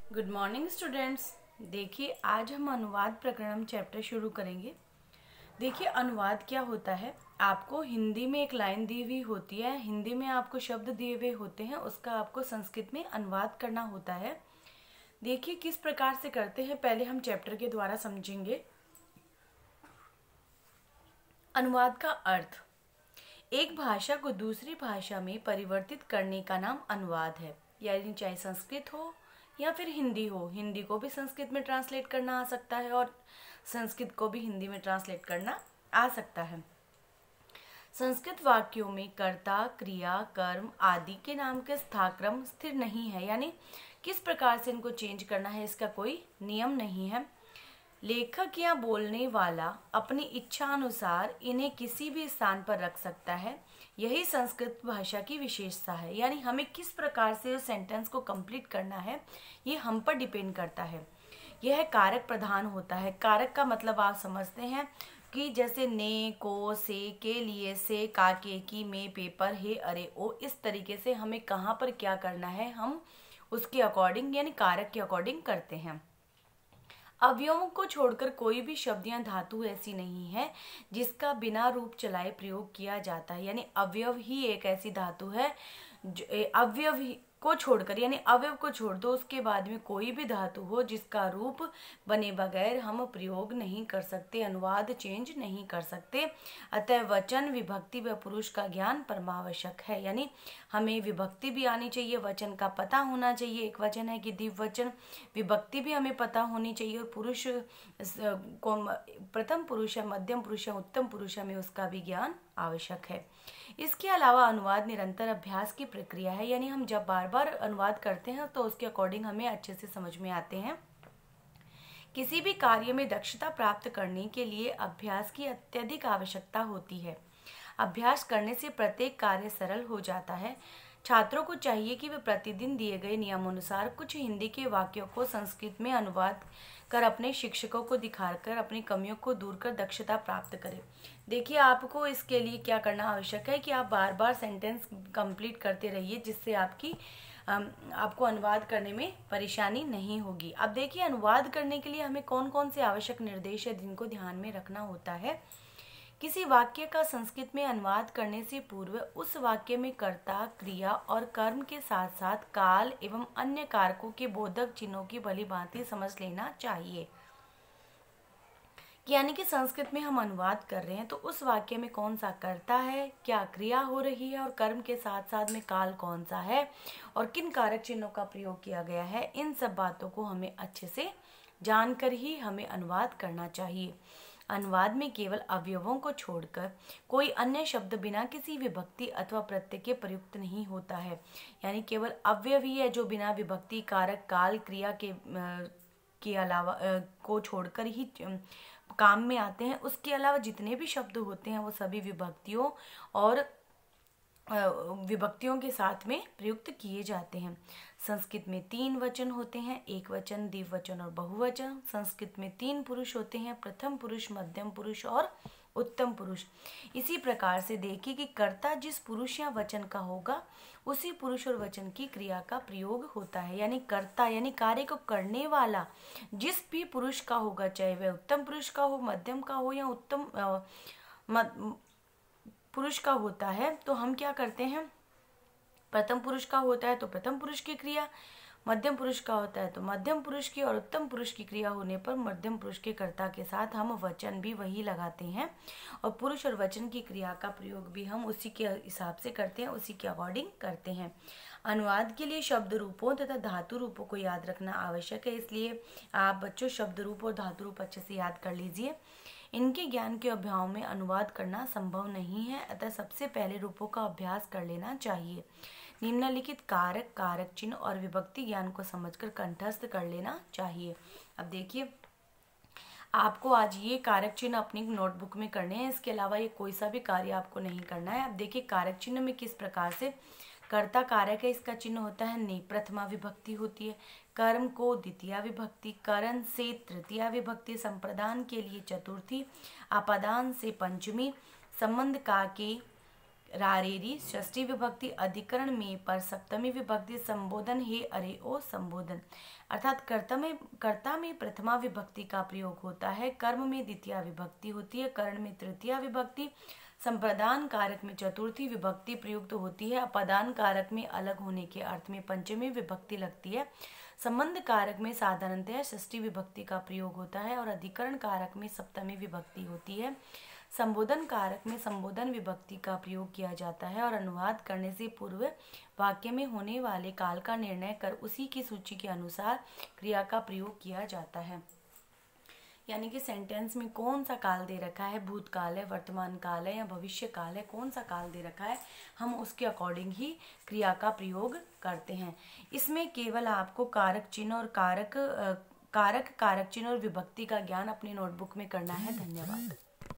Good morning students. देखिए, आज हम अनुवाद प्रकरणम चैप्टर शुरू करेंगे। देखिए, अनुवाद क्या होता है। आपको हिंदी में एक लाइन दी हुई होती है, हिंदी में आपको शब्द दिए हुए होते हैं, उसका आपको संस्कृत में अनुवाद करना होता है। देखिए किस प्रकार से करते हैं, पहले हम चैप्टर के द्वारा समझेंगे। अनुवाद का अर्थ एक भाषा को दूसरी भाषा में परिवर्तित करने का नाम अनुवाद है। यानी चाहे संस्कृत हो या फिर हिंदी हो, हिंदी को भी संस्कृत में ट्रांसलेट करना आ सकता है और संस्कृत को भी हिंदी में ट्रांसलेट करना आ सकता है। संस्कृत वाक्यों में कर्ता, क्रिया, कर्म आदि के नाम के स्थाक्रम स्थिर नहीं है, यानी किस प्रकार से इनको चेंज करना है इसका कोई नियम नहीं है। लेखक या बोलने वाला अपनी इच्छा अनुसार इन्हें किसी भी स्थान पर रख सकता है। यही संस्कृत भाषा की विशेषता है, यानी हमें किस प्रकार से उस सेंटेंस को कंप्लीट करना है ये हम पर डिपेंड करता है। यह कारक प्रधान होता है। कारक का मतलब आप समझते हैं कि जैसे ने, को, से, के लिए, से, का, के, की, में, पेपर, हे, अरे, ओ, इस तरीके से हमें कहाँ पर क्या करना है हम उसके अकॉर्डिंग यानी कारक के अकॉर्डिंग करते हैं। अवयवों को छोड़कर कोई भी शब्द या धातु ऐसी नहीं है जिसका बिना रूप चलाए प्रयोग किया जाता है। यानी अवयव ही एक ऐसी धातु है को छोड़कर, यानी अवयव को छोड़ दो, उसके बाद में कोई भी धातु हो जिसका रूप बने बगैर हम प्रयोग नहीं कर सकते, अनुवाद चेंज नहीं कर सकते। अतः वचन, विभक्ति व पुरुष का ज्ञान परमावश्यक है। यानी हमें विभक्ति भी आनी चाहिए, वचन का पता होना चाहिए। एक वचन है कि द्विवचन, विभक्ति भी हमें पता होनी चाहिए और पुरुष को प्रथम पुरुष है, मध्यम पुरुष है, उत्तम पुरुष है, हमें उसका भी ज्ञान आवश्यक है। इसके अलावा अनुवाद निरंतर अभ्यास की प्रक्रिया है, यानी हम जब बार बार अनुवाद करते हैं तो उसके अकॉर्डिंग हमें अच्छे से समझ में आते हैं। किसी भी कार्य में दक्षता प्राप्त करने के लिए अभ्यास की अत्यधिक आवश्यकता होती है। अभ्यास करने से प्रत्येक कार्य सरल हो जाता है। छात्रों को चाहिए कि वे प्रतिदिन दिए गए नियमानुसार कुछ हिंदी के वाक्यों को संस्कृत में अनुवाद कर अपने शिक्षकों को दिखाकर अपनी कमियों को दूर कर दक्षता प्राप्त करें। देखिए, आपको इसके लिए क्या करना आवश्यक है कि आप बार बार सेंटेंस कंप्लीट करते रहिए, जिससे आपको अनुवाद करने में परेशानी नहीं होगी। अब देखिए, अनुवाद करने के लिए हमें कौन कौन से आवश्यक निर्देश है जिनको ध्यान में रखना होता है। किसी वाक्य का संस्कृत में अनुवाद करने से पूर्व उस वाक्य में कर्ता, क्रिया और कर्म के साथ साथ काल एवं अन्य कारकों के बोधक चिन्हों की भलीभांति समझ लेना चाहिए। यानी कि संस्कृत में हम अनुवाद कर रहे हैं तो उस वाक्य में कौन सा कर्ता है, क्या क्रिया हो रही है और कर्म के साथ साथ में काल कौन सा है और किन कारक चिन्हों का प्रयोग किया गया है, इन सब बातों को हमें अच्छे से जानकर ही हमें अनुवाद करना चाहिए। अनुवाद में केवल अवयवों को छोड़कर कोई अन्य शब्द बिना किसी विभक्ति अथवा प्रत्यय के प्रयुक्त नहीं होता है। यानी केवल अवयव ही है जो बिना विभक्ति, कारक, काल, क्रिया के अलावा को छोड़कर ही काम में आते हैं। उसके अलावा जितने भी शब्द होते हैं वो सभी विभक्तियों और विभक्तियों के साथ में प्रयुक्त किए जाते हैं। संस्कृत में 3 वचन होते हैं, एक वचन, द्विवचन और बहुवचन। संस्कृत में 3 पुरुष होते हैं, प्रथम पुरुष, मध्यम पुरुष और उत्तम पुरुष। इसी प्रकार से देखिए कि कर्ता जिस पुरुष या वचन का होगा उसी पुरुष और वचन की क्रिया का प्रयोग होता है। यानी कर्ता यानी कार्य को करने वाला जिस भी पुरुष का होगा, चाहे वह उत्तम पुरुष का हो, मध्यम का हो या उत्तम पुरुष का होता है, तो हम क्या करते हैं, प्रथम पुरुष का होता है तो प्रथम पुरुष की क्रिया, मध्यम पुरुष का होता है तो मध्यम पुरुष की, और उत्तम पुरुष की क्रिया होने पर मध्यम पुरुष के कर्ता के साथ हम वचन भी वही लगाते हैं और पुरुष और वचन की क्रिया का प्रयोग भी हम उसी के हिसाब से करते हैं, उसी के अकॉर्डिंग करते हैं। अनुवाद के लिए शब्द रूपों तथा धातु रूपों को याद रखना आवश्यक है, इसलिए आप बच्चों शब्द रूप और धातु रूप अच्छे से याद कर लीजिए। इनके ज्ञान के अभाव में अनुवाद करना संभव नहीं है, अतः सबसे पहले रूपों का अभ्यास कर लेना चाहिए। निम्नलिखित कारक, कारक चिन्ह और विभक्ति ज्ञान को समझकर कंठस्थ कर लेना चाहिए। अब देखिए, आपको आज ये कारक चिन्ह अपनी नोटबुक में करने हैं, इसके अलावा ये कोई सा भी कार्य आपको नहीं करना है। अब देखिए कारक चिन्ह में किस प्रकार से कर्ता कारक है, इसका चिन्ह होता है ने, प्रथमा विभक्ति होती है। कर्म को द्वितीया विभक्ति, करण से तृतीया विभक्ति, संप्रदान के लिए चतुर्थी, आपादान से पंचमी, संबंध का के रारेरी षष्ठी विभक्ति, अधिकरण में पर सप्तमी विभक्ति, संबोधन हे अरे ओ संबोधन। अर्थात कर्ता में प्रथमा विभक्ति का प्रयोग होता है, कर्म में द्वितीय विभक्ति होती है, करण में तृतीय विभक्ति, संप्रदान कारक में चतुर्थी विभक्ति प्रयुक्त होती है, अपदान कारक में अलग होने के अर्थ में पंचमी विभक्ति लगती है, संबंध कारक में साधारणतः षष्ठी विभक्ति का प्रयोग होता है और अधिकरण कारक में सप्तमी विभक्ति होती है। संबोधन कारक में संबोधन विभक्ति का प्रयोग किया जाता है और अनुवाद करने से पूर्व वाक्य में होने वाले काल का निर्णय कर उसी की सूची के अनुसार क्रिया का प्रयोग किया जाता है। यानी कि सेंटेंस में कौन सा काल दे रखा है, भूतकाल है, वर्तमान काल है या भविष्य काल है, कौन सा काल दे रखा है, हम उसके अकॉर्डिंग ही क्रिया का प्रयोग करते हैं। इसमें केवल आपको कारक चिन्ह और कारक चिन्ह और विभक्ति का ज्ञान अपनी नोटबुक में करना है। धन्यवाद।